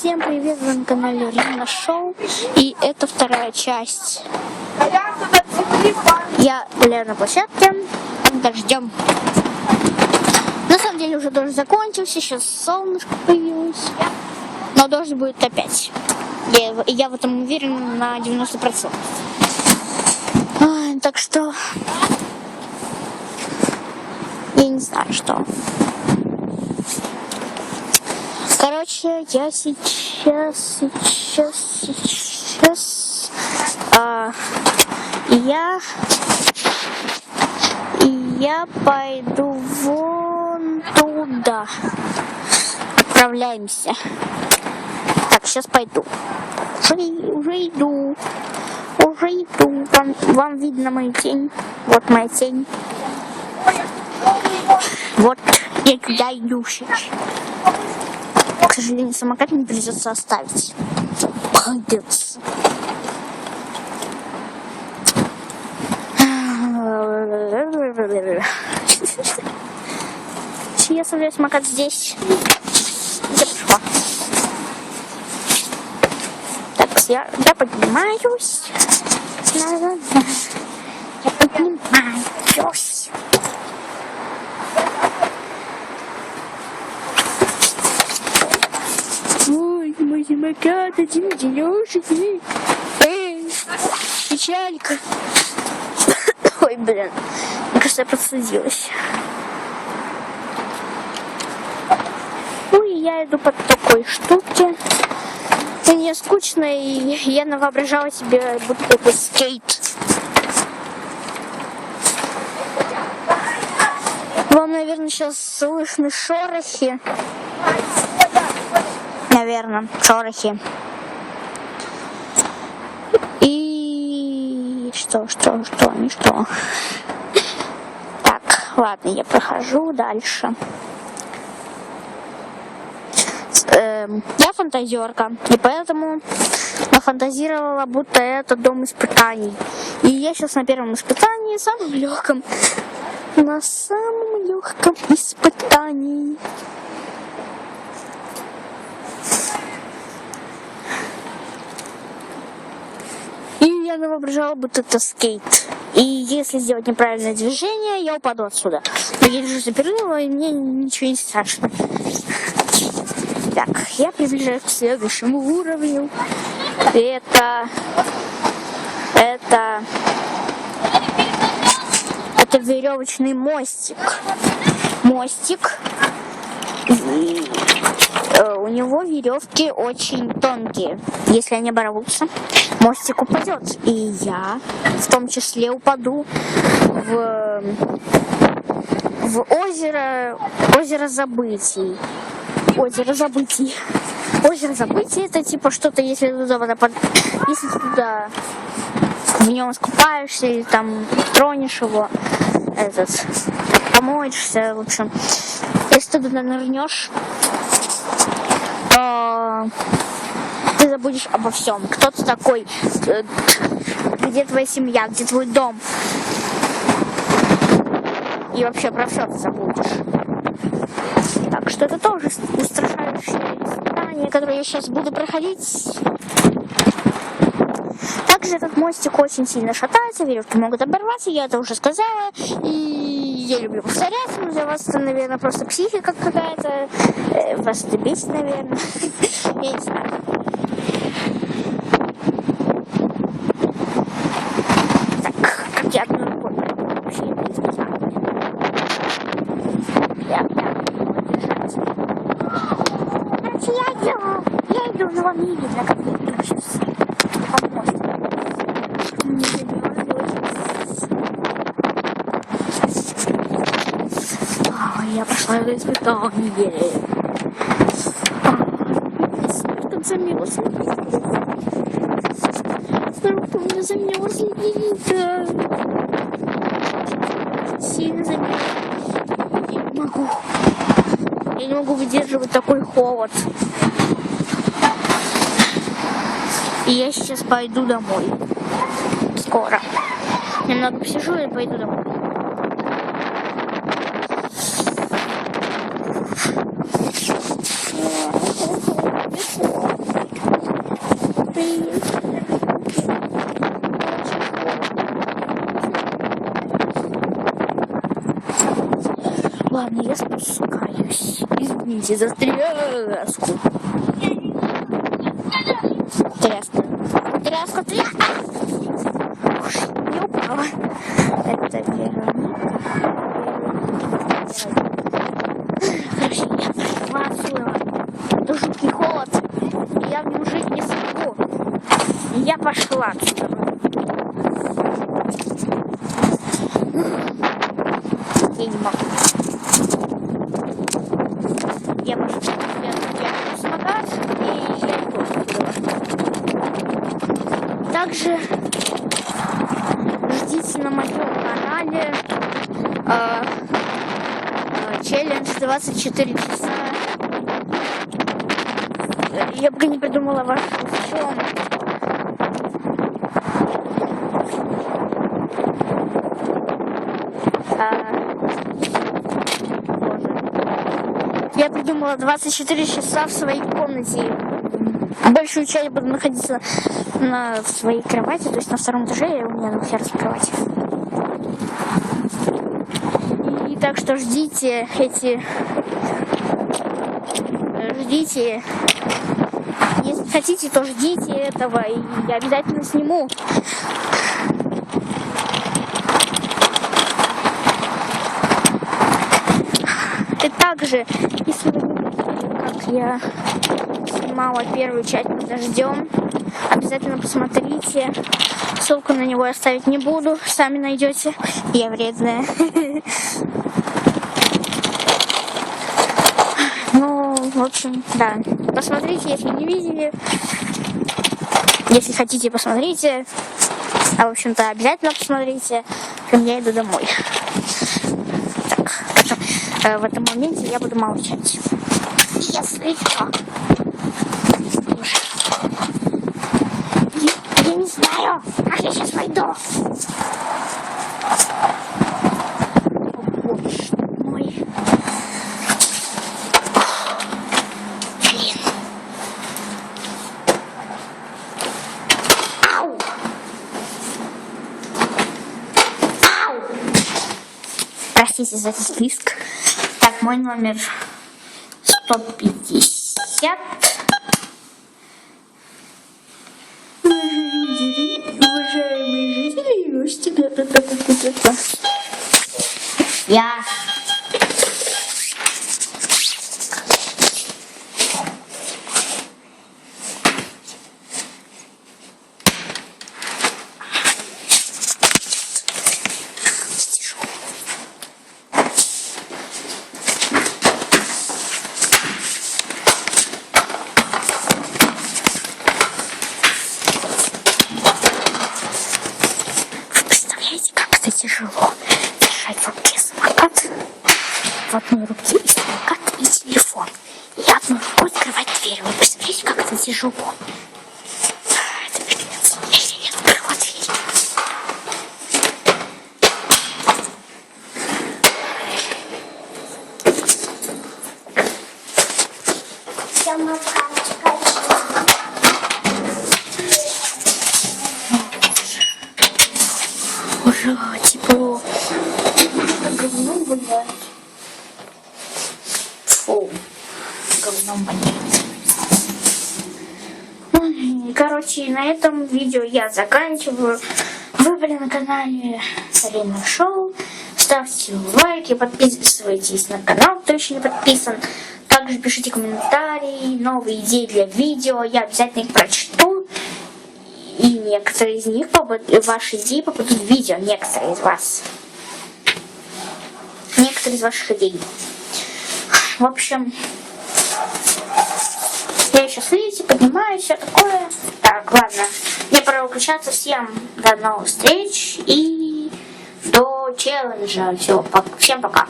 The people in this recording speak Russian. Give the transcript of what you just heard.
Всем привет, вы на канале Рина Шоу, и это вторая часть. Я гуляю на площадке под дождем. На самом деле уже дождь закончился, сейчас солнышко появилось, но дождь будет опять. Я в этом уверен на 90%. Так что я не знаю, что. Короче, я сейчас я пойду вон туда. Отправляемся. Так, сейчас пойду. Уже иду. Вам видно мою тень? Вот моя тень. Вот я туда иду сейчас. К сожалению, самокат мне придется оставить. Придется. Я оставляю самокат здесь. Я пошла. Так, я поднимаюсь. Я поднимаюсь. Ой, мой самокат, один денёшек. Печалька. Ой, блин. Мне кажется, я подсудилась. Ну и я иду по такой штуке. Мне скучно, и я воображала себе, будто это скейт. Вам, наверное, сейчас слышны шорохи. Наверное, шорохи. И что. Так, ладно, я прохожу дальше. Я фантазерка, и поэтому нафантазировала, будто это дом испытаний. И я сейчас на первом испытании, самом легком. На самом легком испытании. И я воображала, будто это скейт. И если сделать неправильное движение, я упаду отсюда. Но я держу за перила, и мне ничего не страшно. Так, я приближаюсь к следующему уровню. Это веревочный мостик. У него веревки очень тонкие. Если они оборвутся, мостик упадет. И я в том числе упаду в озеро забытий. Озеро забытий это типа что-то, если ты туда в нем искупаешься или там тронешь его, помоешься, в общем. Если ты туда нырнешь, то ты забудешь обо всем. Кто ты такой? Где твоя семья? Где твой дом? И вообще про все ты забудешь. Так что это тоже устрашающее испытание, которое я сейчас буду проходить. Также этот мостик очень сильно шатается, веревки могут оборваться, я это уже сказала. И я люблю повторяться, но для вас это, наверное, просто психика какая-то. Вас это бесит, наверное. Я не знаю. Так, как я одной рукой вообще не знаю. Я иду, но вам не видно, как я иду сейчас. Я пошла на испытание. Как замерзла. Руки у меня замерзли. Сильно замерзла. Я не могу выдерживать такой холод. И я сейчас пойду домой. Скоро. Немного посижу и пойду домой. Извините за тряску. Тряска. Не упала. Это Вероника. Короче, я пошла отсюда. Это жуткий холод. Я в нем жить не смогу. Я пошла отсюда. Я не могу. Я пошла. Я самокат, и я иду отсюда. Также ждите на моем канале челлендж 24 часа. Я пока не придумала в чем. Я придумала 24 часа в своей комнате. Большую часть буду находиться в своей кровати, то есть на втором этаже, у меня на первой кровати. И так что ждите ждите. Если хотите, то ждите этого, и я обязательно сниму. И также, если вы не видели, как я снимала первую часть под дождем, обязательно посмотрите. Ссылку на него я оставить не буду, сами найдете. Я вредная. Ну, в общем, да. Посмотрите, если не видели. Если хотите, посмотрите. А, в общем-то, обязательно посмотрите. Я иду домой. Так, в этом моменте я буду молчать. Если что. Я не знаю, как я сейчас войду. О, боже мой. Блин. Ау. Ау. Простите за этот визг. Так, мой номер 150. Уважаемые жители, я. Тяжело держать в руке самокат, в одной руке и самокат, и телефон. И одной рукой открывать дверь. Вы представляете, как это тяжело? Это пипец. Я не открыла дверь. Уже тепло. Говно воняет. Фу. Говно воняет. Короче, на этом видео я заканчиваю. Вы были на канале Арина Шоу. Ставьте лайки, подписывайтесь на канал, кто еще не подписан. Также пишите комментарии, новые идеи для видео. Я обязательно их прочту. И некоторые из них, ваши идеи попадут в видео. Некоторые из вас. Некоторые из ваших идей. В общем, я еще, видите, поднимаюсь, все такое. Так, ладно. Мне пора выключаться. Всем до новых встреч и до челленджа. Все, всем пока.